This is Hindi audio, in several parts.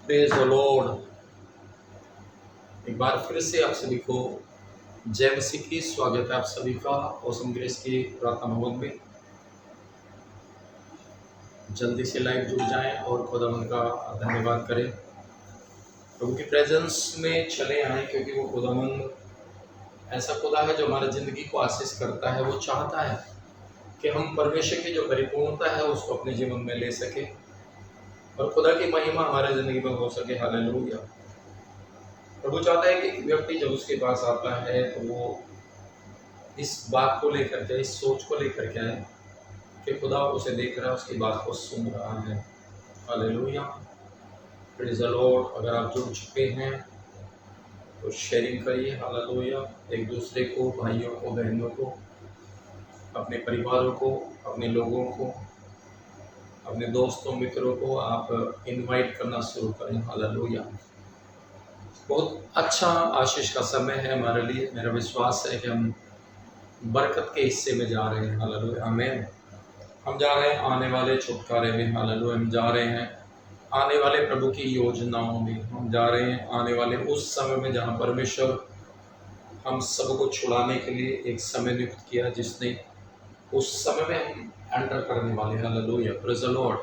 Praise the Lord. एक बार फिर से आप सभी को जय मसीह की स्वागत है आप सभी का ऑसम ग्रेस की प्रार्थना भवन में। जल्दी से लाइव जुड़ जाएं और खुदावन का धन्यवाद करें, प्रभु की प्रेजेंस में चले आए, क्योंकि वो खुदावन ऐसा खुदा है जो हमारी ज़िंदगी को आशीष करता है। वो चाहता है कि हम परमेश्वर की जो परिपूर्णता है उसको अपने जीवन में ले सके और खुदा की महिमा हमारे ज़िंदगी में हो सके। हालेलुया। प्रभु चाहता है कि एक व्यक्ति जब उसके पास आता है तो वो इस बात को लेकर के, इस सोच को लेकर के आए कि खुदा उसे देख रहा है, उसकी बात को सुन रहा है। Hallelujah, praise the Lord. अगर आप जुड़ चुके हैं तो शेयरिंग करिए। हालेलुया, एक दूसरे को, भाइयों को, बहनों को, अपने परिवारों को, अपने लोगों को, अपने दोस्तों मित्रों को आप इनवाइट करना शुरू करें। हालेलुया, बहुत अच्छा आशीष का समय है हमारे लिए। मेरा विश्वास है कि हम बरकत के हिस्से में जा रहे हैं। हालेलुया, आमीन। हम जा रहे हैं आने वाले छुटकारे में। हालेलुया, हम जा रहे हैं आने वाले प्रभु की योजनाओं में। हम जा रहे हैं आने वाले उस समय में जहां परमेश्वर हम सबको छुड़ाने के लिए एक समय नियुक्त किया, जिसने उस समय में हम एंटर करने वाले। Hallelujah, praise the Lord.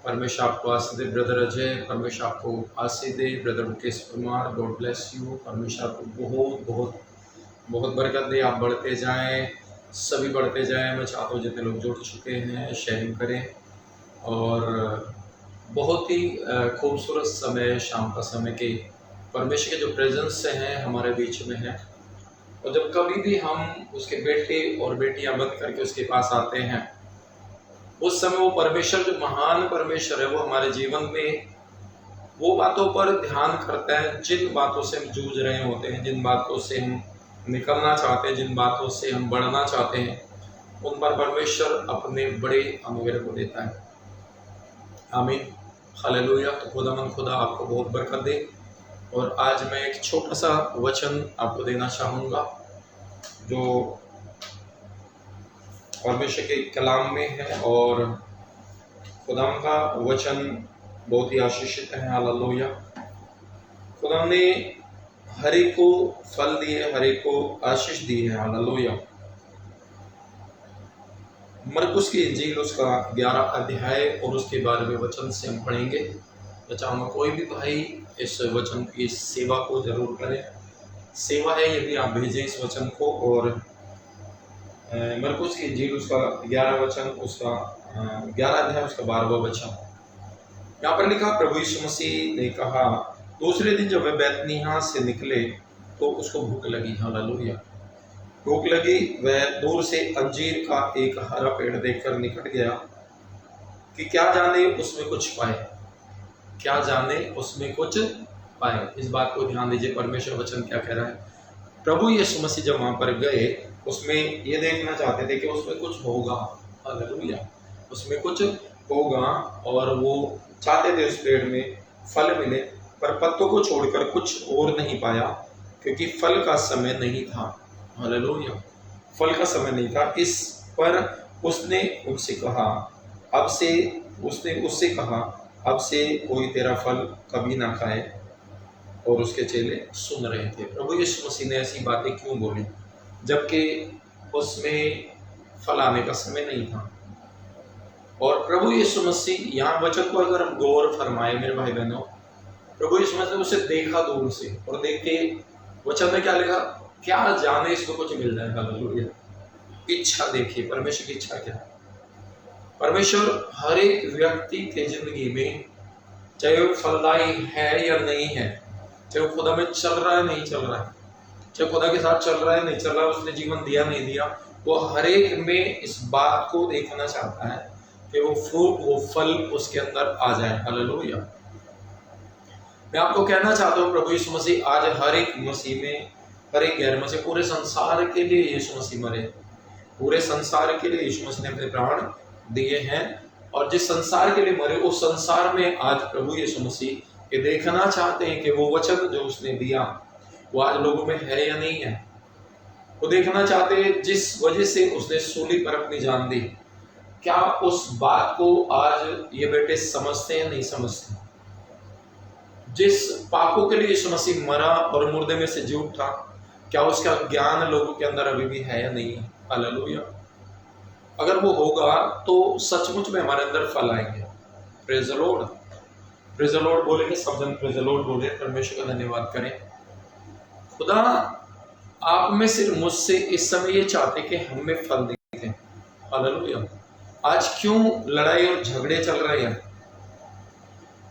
परमेश्वर आपको आशीष दे ब्रदर अजय, परमेश्वर आपको आशीष दे brother Mukesh Kumar, God bless you. परमेश्वर आपको बहुत बहुत बहुत बरकत दे। आप बढ़ते जाएं, सभी बढ़ते जाएं। मैं चाहता हूँ जितने लोग जुड़ चुके हैं शेयरिंग करें। और बहुत ही खूबसूरत समय, शाम का समय के परमेश्वर के जो प्रेजेंस से हैं हमारे बीच में है। और जब कभी भी हम उसके बेटे और बेटियां बन करके उसके पास आते हैं, उस समय वो परमेश्वर, जो महान परमेश्वर है, वो हमारे जीवन में वो बातों पर ध्यान करता है जिन बातों से हम जूझ रहे होते हैं, जिन बातों से हम निकलना चाहते हैं, जिन बातों से हम बढ़ना चाहते हैं, उन पर परमेश्वर अपने बड़े अनुग्रह को देता है। आमीन, हालेलुया। तो खुदा आपको बहुत बरकत दे। और आज मैं एक छोटा सा वचन आपको देना चाहूँगा जो परमेश्वर के कलाम में है, और खुदा का वचन बहुत ही आशीषित है। हालेलुया। खुदा ने हर एक को फल दिए, हर एक को आशीष दी है। हालेलुया। मरकुस की इंजील उसका 11 अध्याय और उसके 12वें वचन से हम पढ़ेंगे। मैं चाहूँगा कोई भी भाई इस वचन की सेवा को जरूर करें। सेवा है यदि आप भेजें इस वचन को। और मरकुस की इंजील उसका 11 वचन, उसका 11 अध्याय उसका 12वां वचन। यहाँ पर लिखा, प्रभु यीशु मसीह ने कहा, दूसरे दिन जब वे बैतनिय्याह से निकले तो उसको भूख लगी। हालेलुया, भूख लगी। वह दूर से अंजीर का एक हरा पेड़ देखकर निकट गया कि क्या जाने उसमें कुछ पाए, क्या जाने उसमें कुछ पाए। इस बात को ध्यान दीजिए, परमेश्वर वचन क्या कह रहा है। प्रभु यीशु मसीह जब वहां पर गए, उसमें ये देखना चाहते थे कि उसमें कुछ होगा। हालेलुया, उसमें कुछ होगा। और वो चाहते थे उस पेड़ में फल मिले, पर पत्तों को छोड़कर कुछ और नहीं पाया, क्योंकि फल का समय नहीं था। हालेलुया, फल का समय नहीं था। इस पर उसने उससे कहा, अब से कोई तेरा फल कभी ना खाए। और उसके चेले सुन रहे थे। प्रभु यीशु मसीह ने ऐसी बातें क्यों बोली जबकि उसमें फल आने का समय नहीं था। और प्रभु यीशु मसीह, यहाँ वचन को अगर हम गौर फरमाए मेरे भाई बहनों, प्रभु यीशु मसीह ने उसे देखा दूर से, और देख के वचन में क्या लिखा, क्या जाने इसको कुछ मिल जाए। हालेलुया, इच्छा देखिए, परमेश्वर की इच्छा क्या है। परमेश्वर हर एक व्यक्ति के जिंदगी में, चाहे वो फलदायी है या नहीं है, चाहे वो खुदा में चल रहा है नहीं चल रहा है, चाहे खुदा के साथ चल रहा है नहीं चल रहा है, उसने जीवन दिया नहीं दिया, वो हर एक में इस बात को देखना चाहता है कि वो फ्रूट, वो फल उसके अंदर आ जाए। हालेलुया। मैं आपको कहना चाहता हूँ, प्रभु यीशु मसीह आज हर एक मसीह में, हर एक गैर मसीह, पूरे संसार के लिए यीशु मसीह मरे। पूरे संसार के लिए यीशु मसीह ने अपने प्राण दिए हैं। और जिस संसार के लिए मरे, उस संसार में आज प्रभु यीशु मसीह ये देखना चाहते हैं कि वो वचन जो उसने दिया वो आज लोगों में है या नहीं है। वो देखना चाहते हैं जिस वजह से उसने सूली पर अपनी जान दी, क्या उस बात को आज ये बेटे समझते हैं नहीं समझते। जिस पापों के लिए यीशु मसीह मरा और मुर्दे में से जी उठा, क्या उसका ज्ञान लोगों के अंदर अभी भी है या नहीं है? हालेलुया। अगर वो होगा तो सचमुच में हमारे अंदर फल आएंगे। Praise the Lord, praise the Lord बोलेंगे सब जन, प्रेज द लॉर्ड बोले, परमेश्वर का धन्यवाद करें। खुदा आप में सिर्फ मुझसे इस समय ये चाहते कि हम में फल दिखे। हालेलुया। आज क्यों लड़ाई और झगड़े चल रहे हैं?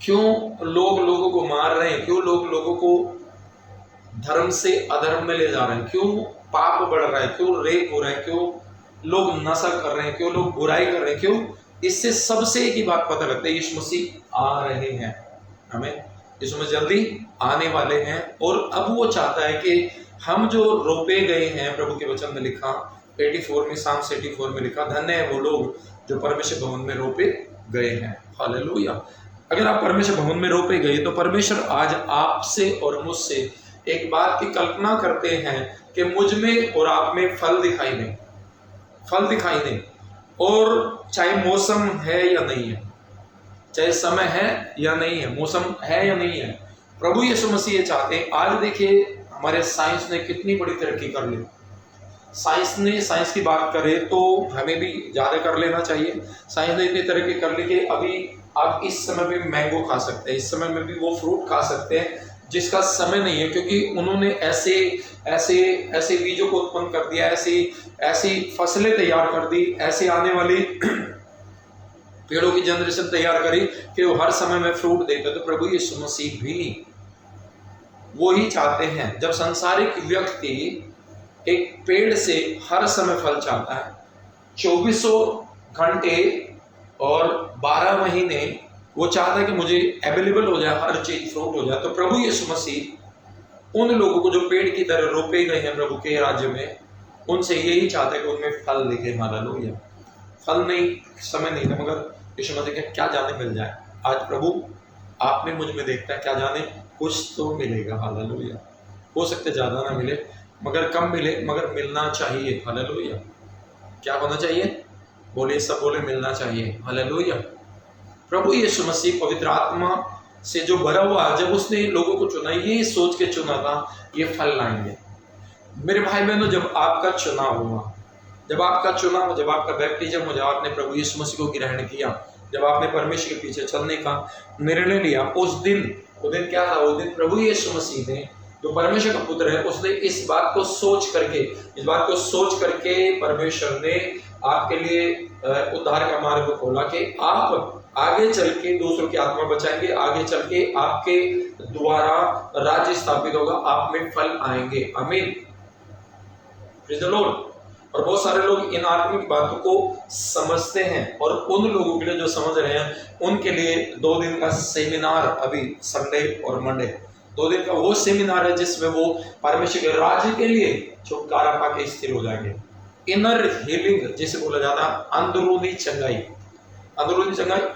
क्यों लोग लोगों को मार रहे हैं? क्यों लोग लोगों को धर्म से अधर्म में ले जा रहे हैं? क्यों पाप बढ़ रहा है? क्यों रेप हो रहा है? क्यों लोग नशा कर रहे हैं? क्यों लोग बुराई कर रहे हैं? क्यों? इससे सबसे एक ही बात पता लगता है, यीशु मसीह आ रहे हैं। हमें यीशु मसीह जल्दी आने वाले हैं। और अब वो चाहता है कि हम जो रोपे गए हैं, प्रभु के वचन में लिखा 84 में, साम्स 84 में लिखा, धन्य है वो लोग जो परमेश्वर भवन में रोपे गए हैं। हालेलुया। अगर आप परमेश्वर भवन में रोपे गए तो परमेश्वर आज आपसे और मुझसे एक बात की कल्पना करते हैं कि मुझ में और आप में फल दिखाई दें, फल दिखाई दें। और चाहे मौसम है या नहीं है, चाहे समय है या नहीं है, मौसम है या नहीं है, प्रभु यीशु मसीह ये चाहते हैं। आज देखिए हमारे साइंस ने कितनी बड़ी तरक्की कर ली। साइंस की बात करें तो हमें भी ज़्यादा कर लेना चाहिए। साइंस ने इतनी तरक्की कर ली कि अभी आप इस समय भी मैंगो खा सकते हैं, इस समय में भी वो फ्रूट खा सकते हैं जिसका समय नहीं है, क्योंकि उन्होंने ऐसे ऐसे ऐसे बीजों को उत्पन्न कर दिया, ऐसी फसलें तैयार कर दी, ऐसे आने वाली पेड़ों की जनरेशन तैयार करी कि वो हर समय में फ्रूट देते। तो प्रभु यीशु मसीह भी वो ही चाहते हैं। जब सांसारिक व्यक्ति एक पेड़ से हर समय फल चाहता है, 2400 घंटे और 12 महीने वो चाहता है कि मुझे अवेलेबल हो जाए, हर चीज फ्रूट हो जाए, तो प्रभु यीशु मसीह उन लोगों को जो पेड़ की तरह रोपे गए हैं प्रभु के राज्य में, उनसे यही चाहता है कि उनमें फल दिखे। हालेलुया। फल नहीं, समय नहीं था, मगर यीशु मसीह क्या जाने मिल जाए। आज प्रभु आप में मुझ में देखता है, क्या जाने कुछ तो मिलेगा। हालेलुया। हो सकते ज्यादा ना मिले, मगर कम मिले, मगर मिलना चाहिए। हालेलुया। क्या होना चाहिए? बोले, सब बोले, मिलना चाहिए। हालेलुया। प्रभु यीशु मसीह पवित्र आत्मा से जो भरा हुआ, जब उसने लोगों को चुना, ये सोच के चुना था ये फल लाएंगे। मेरे भाई बहनों, जब आपका चुनाव हुआ, जब आपका चुनाव, जब आपका बैप्टिज्म हो, जब आपने प्रभु यीशु मसीह को ग्रहण किया, जब आपने परमेश्वर के पीछे चलने का निर्णय लिया, उस दिन वो दिन क्या था? वो दिन प्रभु यीशु मसीह ने, जो परमेश्वर का पुत्र है, उसने इस बात को सोच करके परमेश्वर ने आपके लिए उद्धार का मार्ग खोला कि आप आगे चल के दूसरों की आत्मा बचाएंगे, आगे चल के आपके द्वारा राज्य स्थापित होगा, आप में फल आएंगे। आमीन। Praise the Lord. और बहुत सारे लोग इन आत्मिक बातों को समझते हैं, और उन लोगों के लिए जो समझ रहे हैं उनके लिए 2 दिन का सेमिनार, अभी संडे और मंडे 2 दिन का वो सेमिनार है जिसमें वो परमेश्वर के राज्य के लिए छुटकारा पाके स्थिर हो जाएंगे। इनर हीलिंग जिसे बोला जाता है, अंदरूनी चंगाई,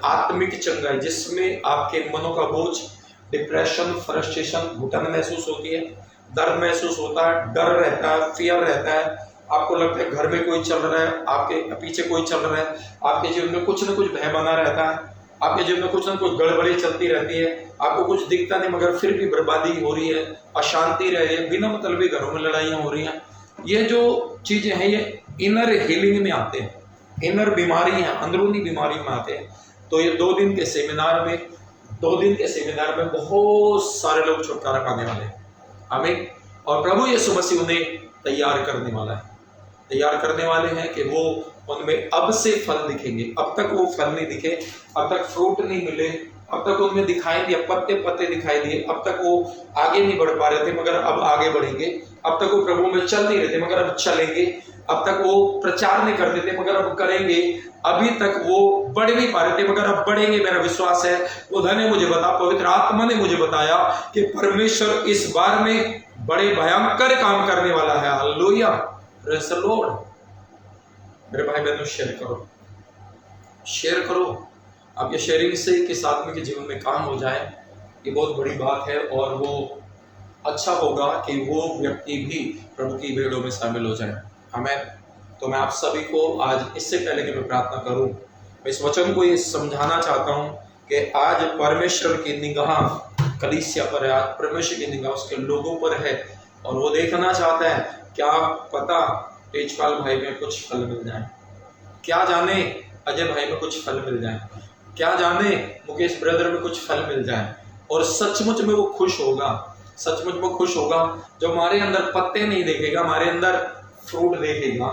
आत्मिक चंगाई, जिसमें आपके मनों का बोझ, डिप्रेशन, फ्रस्ट्रेशन, घुटन महसूस होती है, दर्द महसूस होता है, डर रहता है, फियर रहता है, आपको लगता है घर में कोई चल रहा है, आपके पीछे कोई चल रहा है, आपके जीवन में कुछ न कुछ भय बना रहता है, आपके जीवन में कुछ न कुछ गड़बड़ी चलती रहती है, आपको कुछ दिखता नहीं मगर फिर भी बर्बादी हो रही है, अशांति रह रही है, बिना मतलब घरों में लड़ाइयाँ हो रही हैं। ये जो चीजें हैं ये इनर हीलिंग में आते हैं, इनर बीमारी है, अंदरूनी बीमारी में आते हैं। तो ये 2 दिन के सेमिनार में बहुत सारे लोग छुटकारा पाने वाले हैं। आमीन। और प्रभु यीशु मसीह उन्हें तैयार करने वाले हैं कि वो उनमें अब से फल दिखेंगे। अब तक वो फल नहीं दिखे, अब तक फ्रूट नहीं मिले, अब तक उनमें दिखाई दिया, पत्ते दिखाई दिए, अब तक वो आगे नहीं बढ़ पा रहे थे मगर अब आगे बढ़ेंगे, अब तक वो प्रभु में चल नहीं रहे थे मगर अब चलेंगे, अब तक वो प्रचार नहीं करते थे मगर अब करेंगे, अभी तक वो बढ़ नहीं पा रहे थे मगर अब बढ़ेंगे। मेरा विश्वास है उधर ने मुझे बताया, पवित्र आत्मा ने मुझे बताया कि परमेश्वर इस बार में बड़े भयंकर काम करने वाला है। हालेलुया। Praise the Lord. मेरे भाई बहनों, शेयर करो। आपके शेयरिंग से किस आदमी के जीवन में काम हो जाए, ये बहुत बड़ी बात है, और वो अच्छा होगा कि वो व्यक्ति भी प्रभु की भेड़ों में शामिल हो जाए। हमें तो मैं आप सभी को आज, इससे पहले कि मैं प्रार्थना करूं, मैं इस वचन को ये समझाना चाहता हूं कि आज परमेश्वर की निगाह कलीसिया पर है, आज परमेश्वर की निगाह उसके लोगों पर है और वो देखना चाहता है क्या पता तेजपाल भाई में कुछ फल मिल जाए, क्या जाने अजय भाई में कुछ फल मिल जाए, क्या जाने मुकेश ब्रदर में कुछ फल मिल जाए। और सचमुच में वो खुश होगा, सचमुच में खुश होगा जो हमारे अंदर पत्ते नहीं देखेगा, हमारे अंदर फ्रूट देखेगा।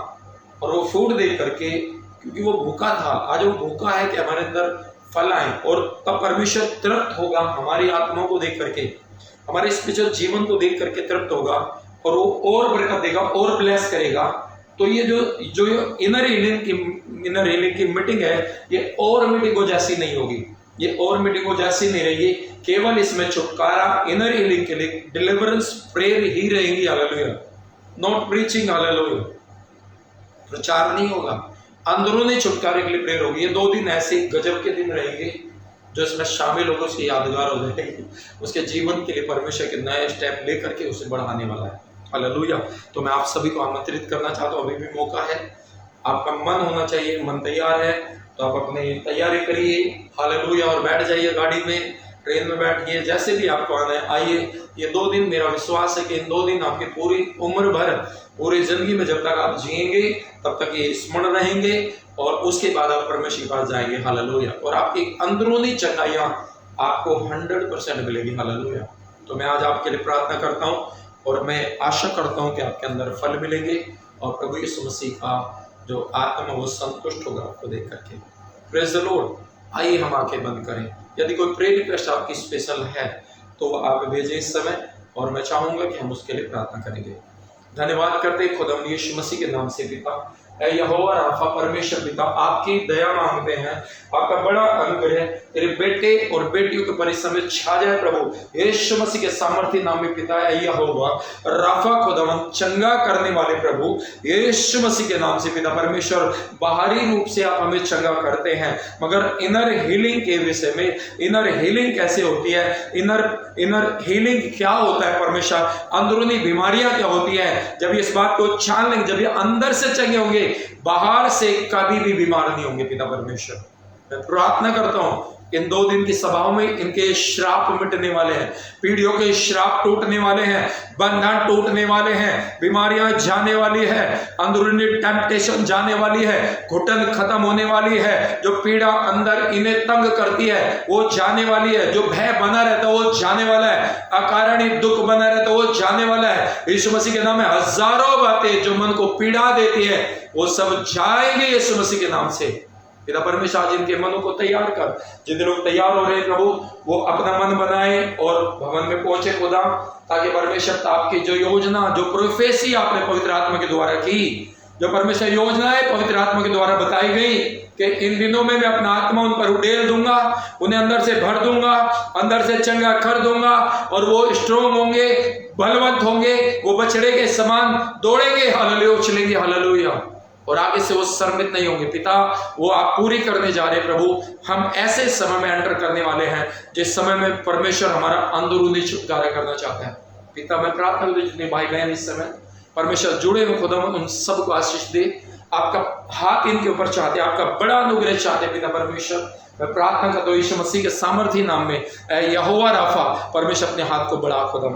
और वो फ्रूट देख करके, क्योंकि वो भूखा था, आज वो भूखा है कि हमारे अंदर फल आए, और तब परमेश्वर तृप्त होगा हमारी आत्माओं को देख करके, हमारे स्पिरिचुअल जीवन को देख करके तृप्त होगा और वो और बरकत देगा और ब्लेस करेगा। तो ये जो इनर हीलिंग की मीटिंग है, ये और मीटिंगों जैसी नहीं होगी, ये और मीटिंगों जैसी नहीं रहेगी। केवल इसमें छुटकारा इनर हीलिंग के लिए डिलीवरेंस प्रेयर ही रहेगी, हालेलुया, नॉट प्रीचिंग, हालेलुया, प्रचार नहीं होगा, अंदरूनी छुटकारे के लिए प्रेयर होगी। ये 2 दिन ऐसे गजब के दिन रहेंगे जो इसमें शामिल लोगों से यादगार हो जाएगी, उसके जीवन के लिए परमेश्वर के नए स्टेप लेकर के उसे बढ़ाने वाला है, हालेलुया। तो मैं आप सभी को आमंत्रित करना चाहता हूँ, अभी भी मौका है, आपका मन होना चाहिए, मन तैयार है तो आप अपनी तैयारी करिए, हालेलुया, और बैठ जाइए गाड़ी में, ट्रेन में बैठिए, जैसे भी आपको आना है आइए। ये 2 दिन, मेरा विश्वास है कि इन 2 दिन आपकी पूरी उम्र भर, पूरी जिंदगी में जब तक आप जिएंगे तब तक ये स्मरण रहेंगे और उसके बाद आप परमेश्वर के पास जाएंगे, हालेलुया, और आपकी अंदरूनी चंगाइयां आपको 100% मिलेगी, हालेलुया। तो मैं आज आपके लिए प्रार्थना करता हूँ और मैं आशा करता हूँ कि आपके अंदर फल मिलेंगे और प्रभु यीशु मसीह का जो आत्मा वो संतुष्ट होगा आपको देख करके। Praise the Lord. आइए हम आंखें बंद करें। यदि कोई प्रेयर रिक्वेस्ट आपकी स्पेशल है तो आप भेजें इस समय और मैं चाहूंगा कि हम उसके लिए प्रार्थना करेंगे। धन्यवाद करते खुदा यीशु मसीह के नाम से पिता, यहोवा राफा परमेश्वर पिता, आपकी दया मांगते हैं, आपका बड़ा अनुग्रह तेरे बेटे और बेटियों के ऊपर इस समय छा जाए प्रभु यीशु मसीह के सामर्थ्य नाम में पिता, यहोवा राफा खुदावन चंगा करने वाले प्रभु यीशु मसीह के नाम से पिता परमेश्वर, बाहरी रूप से आप हमें चंगा करते हैं मगर इनर हीलिंग के विषय में, इनर हीलिंग कैसे होती है, इनर हीलिंग क्या होता है परमेश्वर, अंदरूनी बीमारियां क्या होती है, जब इस बात को जान लेंगे, जब ये अंदर से चंगे होंगे बाहर से कभी भी बीमार नहीं होंगे पिता परमेश्वर। मैं प्रार्थना करता हूं इन 2 दिन की सभाओं में इनके श्राप मिटने वाले हैं, पीढ़ियों के श्राप टूटने वाले हैं, बंधन टूटने वाले हैं, बीमारियां जाने वाली है, अंदरूनी टेम्पटेशन जाने वाली है, घुटन खत्म होने वाली है, जो पीड़ा अंदर इन्हें तंग करती है वो जाने वाली है, जो भय बना रहता है वो जाने वाला है, अकारण दुख बना रहता है वो जाने वाला है। यीशु मसीह के नाम में हजारों बातें जो मन को पीड़ा देती है वो सब जाएंगे यीशु मसीह के नाम से। पिता परमेश्वर आज इनके मनों को तैयार कर, जितने लोग तैयार हो रहे हैं प्रभु वो अपना मन बनाए और भवन में पहुंचे खुदा, ताकि परमेश्वर आपकी जो योजना, जो प्रोफेसी आपने पवित्र आत्मा के द्वारा की, जो परमेश्वर योजनाएं पवित्र आत्मा के द्वारा बताई गई कि इन दिनों में मैं अपना आत्मा उन पर उड़ेल दूंगा, उन्हें अंदर से भर दूंगा, अंदर से चंगा कर दूंगा और वो स्ट्रोंग होंगे, बलवंत होंगे, वो बछड़े के समान दौड़ेंगे, हालेलुया, उछलेंगे, हालेलुया, और आगे से वो शर्मित नहीं होंगे। पिता वो आप पूरी करने जा रहे प्रभु, हम ऐसे समय में एंटर करने वाले हैं जिस समय में परमेश्वर हमारा अंदरूनी छुटकारा करना चाहता है। पिता मैं प्रार्थना करता हूं जितने भाई बहन इस समय परमेश्वर जुड़े हुए खुदा उन सबको आशीष दे, आपका हाथ इनके ऊपर चाहते हैं, आपका बड़ा अनुग्रह चाहते हैं पिता परमेश्वर। मैं प्रार्थना करता हूं यीशु मसीह के सामर्थी नाम में, यहोवा राफा परमेश्वर अपने हाथ को बढ़ा खुदा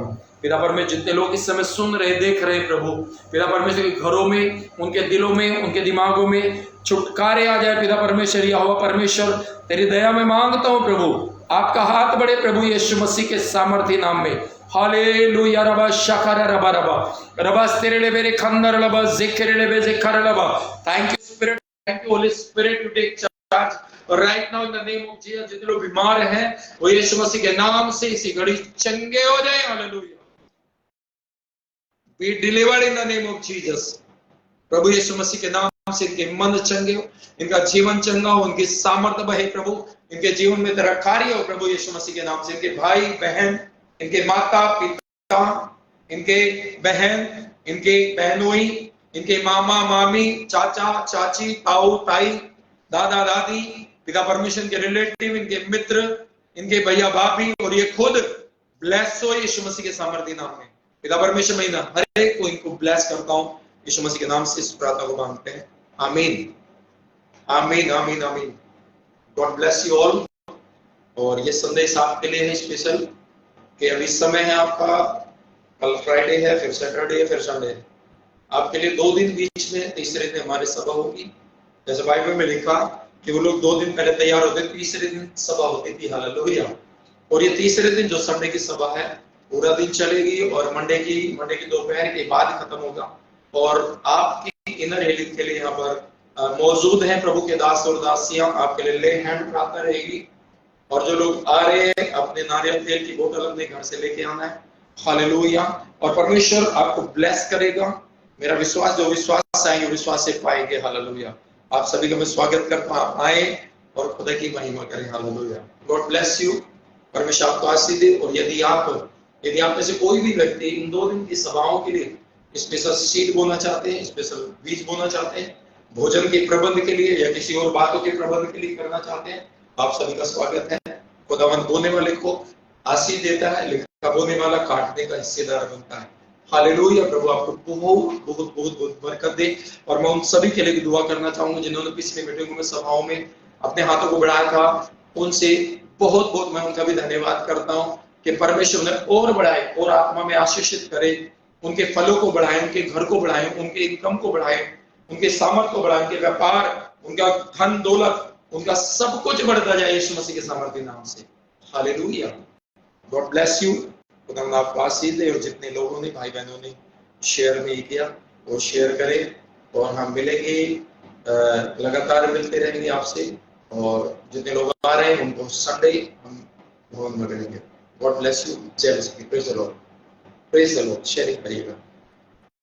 पिता परमेश्वर, जितने लोग इस समय सुन रहे देख रहे प्रभु पिता परमेश्वर के घरों में, उनके दिलों में, उनके दिमागों में छुटकारे आ जाए पिता परमेश्वर, यहोवा परमेश्वर तेरी दया में मांगता हूं प्रभु, आपका हाथ बढ़े प्रभु यीशु मसीह के सामर्थी नाम में, हालेलुया। रबा शकर रबा रबा रबा स्तिरेले बेरे खंदर रबा जिक्रेले बे जिक्र रबा। Thank you spirit, thank you holy spirit to take charge right now in the name of Jesus. जितने लोग बीमार हैं वो यीशु मसीह के नाम से इसी घड़ी चंगे हो जाए, hallelujah. Be delivered in the name of Jesus. प्रभु यीशु मसीह के नाम से इनके मन चंगे हो, इनका जीवन चंगा हो, उनकी सामर्थ्य बढ़े प्रभु, इनके जीवन में तेरा कार्य हो प्रभु यीशु मसीह के नाम से। इनके भाई बहन, इनके माता पिता, इनके बहन, इनके बहनोई, इनके मामा मामी, चाचा चाची, ताऊ ताई, दादा दादी, पिता परमेश्वर के रिलेटिव, इनके मित्र, इनके भैया भाभी और ये खुद ब्लेस हो यीशु मसीह के सामर्थ्य नाम में। पिता परमेश्वर मैं हर एक को इनको ब्लेस करता हूं यीशु मसीह के नाम से इस प्रार्थना को मांगते हैं, आमीन आमीन आमीन आमीन। God bless you all. और ये संदेश आपके लिए है स्पेशल, कि अभी समय है आपका, कल फ्राइडे है, फिर सैटरडे है, फिर संडे है, आपके लिए 2 दिन बीच में, तीसरे दिन हमारी सभा होगी। जैसे बाइबल में लिखा कि वो लोग 2 दिन पहले तैयार होते, तीसरे दिन सभा होती थी। हालेलुया। और ये तीसरे दिन जो संडे की सभा है पूरा दिन चलेगी और मंडे की दोपहर के बाद खत्म होगा। और आपकी इनर हीलिंग के लिए यहाँ पर मौजूद हैं प्रभु के दास और दासियां, आपके लिए ले हैंड प्रार्थना रहेगी। और जो लोग आ रहे हैं अपने नारियल तेल की बोतल अपने घर से लेके आना है। हालेलुया। और परमेश्वर आपको ब्लेस करेगा। मेरा विश्वास, जो विश्वास आएंगे विश्वास से पाएंगे। हालेलुया। आप सभी का मैं स्वागत करता हूं, आप आए और खुदा की महिमा करें। हालेलुया। God bless you. परमेश्वर आपको आशीष दे। और यदि आप में से कोई भी व्यक्ति इन 2 दिन की सभाओं के लिए स्पेशल सीड बोना चाहते हैं, स्पेशल बीज बोना चाहते हैं, भोजन के प्रबंध के लिए या किसी और बातों के प्रबंध के लिए करना चाहते हैं, आप सभी का स्वागत है। खुदावन बोने वाले को आशीष देता है, लेकिन बोने वाला काटने का हिस्सेदार बनता है। हालेलुया। प्रभु आपको बहुत बहुत बहुत बहुत बरकत दे। और मैं उन सभी के लिए भी दुआ करना चाहूंगा जिन्होंने पिछले मीटिंगों में सभाओं में अपने हाथों को बढ़ाया था, उनसे बहुत बहुत मैं उनका भी धन्यवाद करता हूं कि परमेश्वर उन्हें और बढ़ाए और आत्मा में आशीषित करे, उनके फलों को बढ़ाए, उनके घर को बढ़ाए, उनके इनकम को बढ़ाए, उनके सामर्थ्य को बढ़ाए, उनके व्यापार, उनका धन दौलत, उनका सब कुछ बढ़ता जाए यीशु मसीह के सामर्थ्य नाम से। हालेलुया। God bless you. खुदा आपको आशीष दे। और जितने लोगों ने, भाई बहनों ने शेयर नहीं किया वो शेयर करें। और हम मिलेंगे, लगातार मिलते रहेंगे आपसे। और जितने लोग आ रहे हैं उनको संडे हम भवन में मिलेंगे। God bless you. जय मसीह। Praise the Lord. Praise the Lord. Sharing करिएगा।